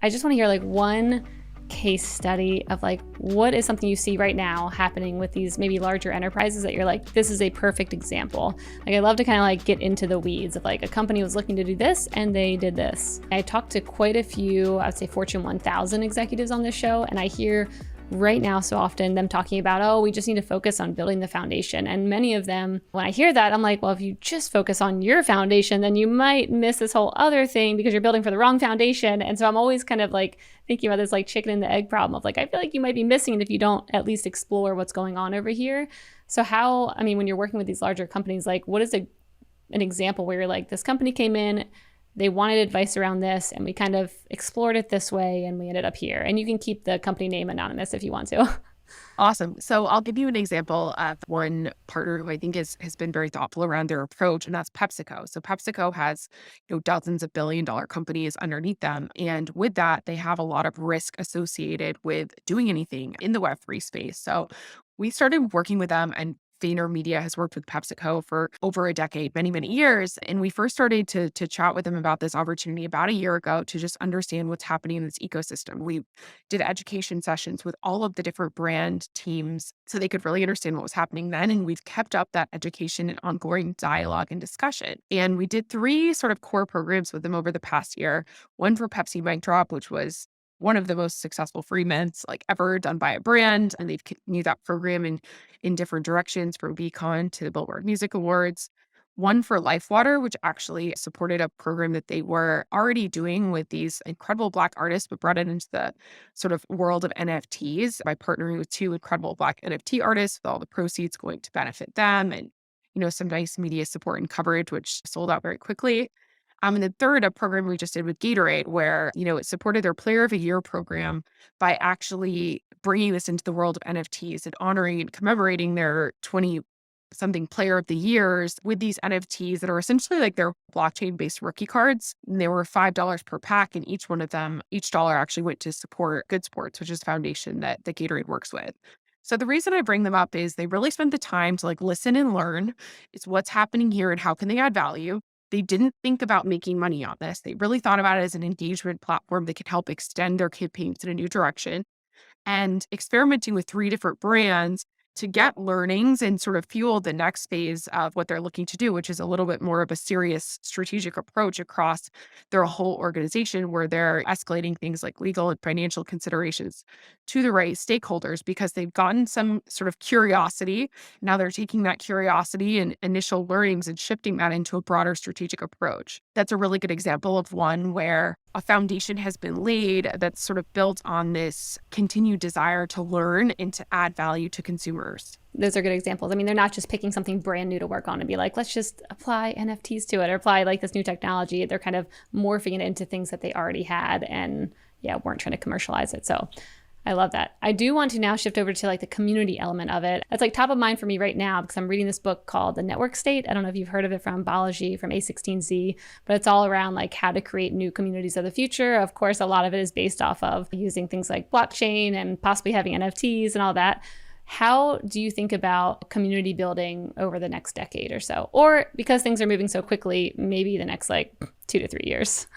I just want to hear like one case study of like what is something you see right now happening with these maybe larger enterprises that you're like, this is a perfect example. Like I love to kind of like get into the weeds of like a company was looking to do this and they did this. I talked to quite a few, I would say Fortune 1000 executives on this show, and I hear right now so often them talking about, oh, we just need to focus on building the foundation. And many of them, when I hear that, I'm like, well, if you just focus on your foundation, then you might miss this whole other thing because you're building for the wrong foundation. And so I'm always kind of like thinking about this like chicken and the egg problem of like, I feel like you might be missing it if you don't at least explore what's going on over here. So how, I mean, when you're working with these larger companies, like what is an example where you're like, this company came in, they wanted advice around this, and we kind of explored it this way, and we ended up here. And you can keep the company name anonymous if you want to. Awesome. So I'll give you an example of one partner who I think has been very thoughtful around their approach, and that's PepsiCo. So PepsiCo has, dozens of billion-dollar companies underneath them. And with that, they have a lot of risk associated with doing anything in the Web3 space. So we started working with them, and VaynerMedia has worked with PepsiCo for over a decade, many, many years. And we first started to chat with them about this opportunity about a year ago to just understand what's happening in this ecosystem. We did education sessions with all of the different brand teams so they could really understand what was happening then. And we've kept up that education and ongoing dialogue and discussion. And we did 3 sort of core programs with them over the past year. One for Pepsi Mic Drop, which was one of the most successful free mints like ever done by a brand. And they've continued that program in different directions from VCon to the Billboard Music Awards. One for Life Water, which actually supported a program that they were already doing with these incredible Black artists, but brought it into the sort of world of NFTs by partnering with 2 incredible Black NFT artists, with all the proceeds going to benefit them, and some nice media support and coverage, which sold out very quickly. And then third, a program we just did with Gatorade, where, it supported their Player of the Year program by actually bringing this into the world of NFTs and honoring and commemorating their 20 something Player of the Years with these NFTs that are essentially like their blockchain-based rookie cards. And they were $5 per pack, and each one of them, each dollar actually went to support Good Sports, which is a foundation that Gatorade works with. So the reason I bring them up is they really spent the time to like listen and learn. It's what's happening here and how can they add value. They didn't think about making money on this. They really thought about it as an engagement platform that could help extend their campaigns in a new direction, and experimenting with 3 different brands to get learnings and sort of fuel the next phase of what they're looking to do, which is a little bit more of a serious strategic approach across their whole organization, where they're escalating things like legal and financial considerations to the right stakeholders because they've gotten some sort of curiosity. Now they're taking that curiosity and initial learnings and shifting that into a broader strategic approach. That's a really good example of one where a foundation has been laid that's sort of built on this continued desire to learn and to add value to consumers. Those are good examples. I mean, they're not just picking something brand new to work on and be like, let's just apply NFTs to it or apply like this new technology. They're kind of morphing it into things that they already had and weren't trying to commercialize it. So I love that. I do want to now shift over to like the community element of it. That's like top of mind for me right now because I'm reading this book called The Network State. I don't know if you've heard of it, from Balaji from A16Z, but it's all around like how to create new communities of the future. Of course, a lot of it is based off of using things like blockchain and possibly having NFTs and all that. How do you think about community building over the next decade or so? Or because things are moving so quickly, maybe the next like 2 to 3 years?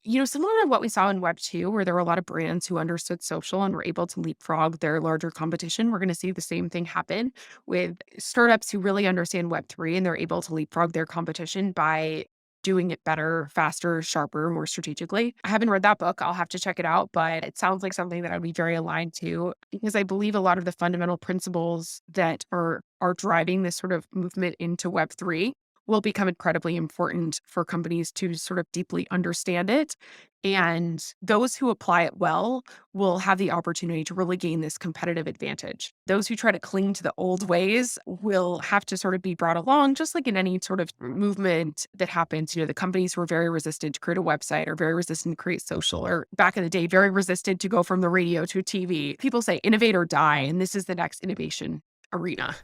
Similar to what we saw in Web 2, where there were a lot of brands who understood social and were able to leapfrog their larger competition, we're going to see the same thing happen with startups who really understand Web 3 and they're able to leapfrog their competition by doing it better, faster, sharper, more strategically. I haven't read that book. I'll have to check it out, but it sounds like something that I'd be very aligned to because I believe a lot of the fundamental principles that are driving this sort of movement into Web 3 will become incredibly important for companies to sort of deeply understand it. And those who apply it well will have the opportunity to really gain this competitive advantage. Those who try to cling to the old ways will have to sort of be brought along, just like in any sort of movement that happens. The companies who are very resistant to create a website or very resistant to create social, or back in the day, very resistant to go from the radio to TV. People say innovate or die, and this is the next innovation arena.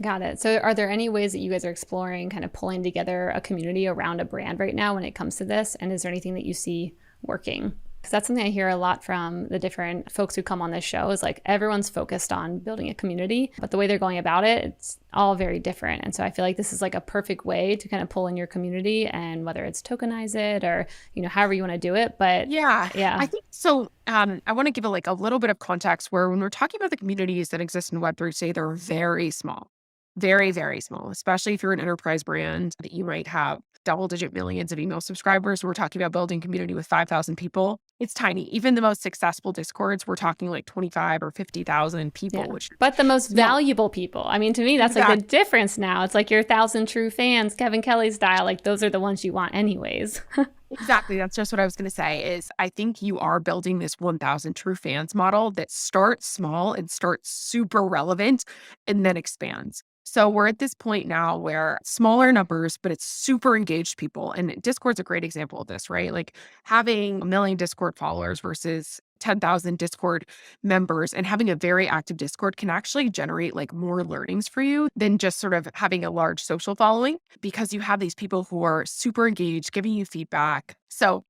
Got it. So are there any ways that you guys are exploring kind of pulling together a community around a brand right now when it comes to this? And is there anything that you see working? Because that's something I hear a lot from the different folks who come on this show is like everyone's focused on building a community, but the way they're going about it, it's all very different. And so I feel like this is like a perfect way to kind of pull in your community, and whether it's tokenize it or, however you want to do it. But Yeah, yeah. I think so. I want to give a little bit of context where when we're talking about the communities that exist in Web3 today, they're very small, very, very small, especially if you're an enterprise brand that you might have double-digit millions of email subscribers. We're talking about building community with 5,000 people. It's tiny. Even the most successful Discords, we're talking like 25 or 50,000 people, Yeah. which is But the most small. valuable people. I mean, to me, that's like the difference now. It's like your 1,000 true fans, Kevin Kelly style. Like those are the ones you want anyways. Exactly. That's just what I was going to say is I think you are building this 1,000 true fans model that starts small and starts super relevant and then expands. So we're at this point now where smaller numbers, but it's super engaged people. And Discord's a great example of this, right? Like having a million Discord followers versus 10,000 Discord members and having a very active Discord can actually generate like more learnings for you than just sort of having a large social following, because you have these people who are super engaged, giving you feedback. So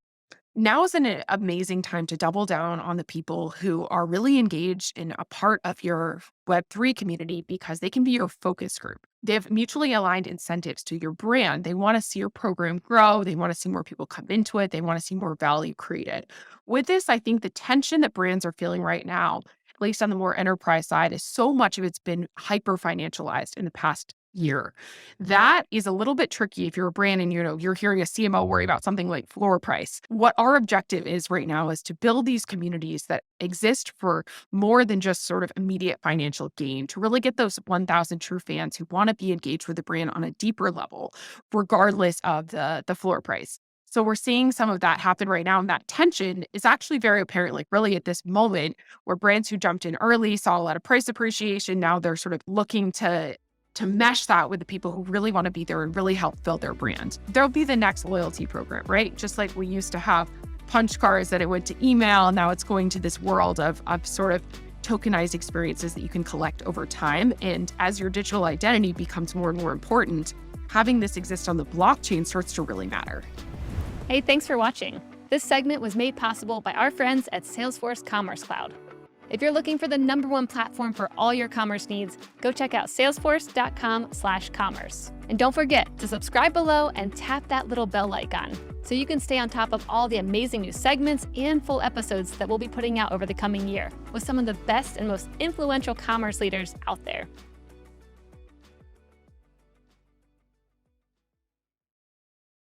now is an amazing time to double down on the people who are really engaged in a part of your Web3 community, because they can be your focus group. They have mutually aligned incentives to your brand. They want to see your program grow. They want to see more people come into it. They want to see more value created. With this, I think the tension that brands are feeling right now, at least on the more enterprise side, is so much of it's been hyper financialized in the past year. That is a little bit tricky if you're a brand and you're hearing a CMO worry about something like floor price. What our objective is right now is to build these communities that exist for more than just sort of immediate financial gain, to really get those 1,000 true fans who want to be engaged with the brand on a deeper level, regardless of the floor price. So we're seeing some of that happen right now. And that tension is actually very apparent, like really at this moment where brands who jumped in early saw a lot of price appreciation. Now they're sort of looking to mesh that with the people who really want to be there and really help build their brand. There'll be the next loyalty program, right? Just like we used to have punch cards that it went to email. Now it's going to this world of sort of tokenized experiences that you can collect over time. And as your digital identity becomes more and more important, having this exist on the blockchain starts to really matter. Hey, thanks for watching. This segment was made possible by our friends at Salesforce Commerce Cloud. If you're looking for the #1 platform for all your commerce needs, go check out salesforce.com/commerce. And don't forget to subscribe below and tap that little bell icon so you can stay on top of all the amazing new segments and full episodes that we'll be putting out over the coming year with some of the best and most influential commerce leaders out there.